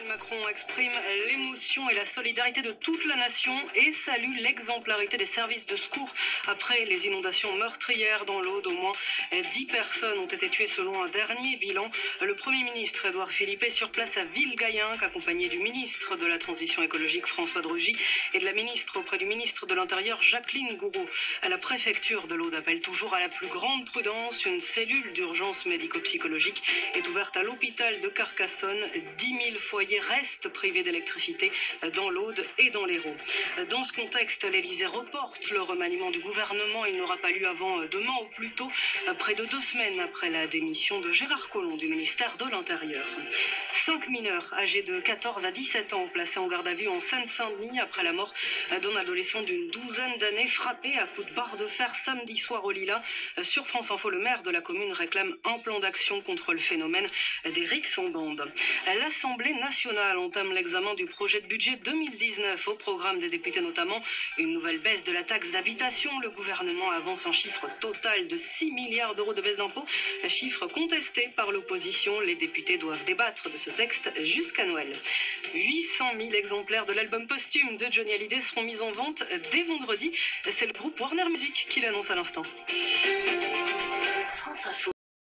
Emmanuel Macron exprime l'émotion et la solidarité de toute la nation et salue l'exemplarité des services de secours après les inondations meurtrières dans l'Aude. Au moins 10 personnes ont été tuées selon un dernier bilan. Le Premier ministre Édouard Philippe est sur place à Villegayenc, accompagné du ministre de la Transition écologique François de Rugy et de la ministre auprès du ministre de l'Intérieur Jacqueline Gourault. La préfecture de l'Aude appelle toujours à la plus grande prudence. Une cellule d'urgence médico-psychologique est ouverte à l'hôpital de Carcassonne. 10 000 foyers restent privés d'électricité dans l'Aude et dans l'Hérault. Dans ce contexte, l'Élysée reporte le remaniement du gouvernement. Il n'aura pas lieu avant demain ou plus tôt, près de 2 semaines après la démission de Gérard Collomb du ministère de l'Intérieur. 5 mineurs âgés de 14 à 17 ans placés en garde à vue en Seine-Saint-Denis après la mort d'un adolescent d'une douzaine d'années frappé à coups de barre de fer samedi soir au Lilas. Sur France Info, le maire de la commune réclame un plan d'action contre le phénomène des rixes en bande. L'Assemblée nationale entame l'examen du projet de budget 2019. Au programme des députés notamment une nouvelle baisse de la taxe d'habitation. Le gouvernement avance un chiffre total de 6 milliards d'euros de baisse d'impôts, chiffre contesté par l'opposition. Les députés doivent débattre de ce texte jusqu'à Noël. 800 000 exemplaires de l'album posthume de Johnny Hallyday seront mis en vente dès vendredi. C'est le groupe Warner Music qui l'annonce à l'instant.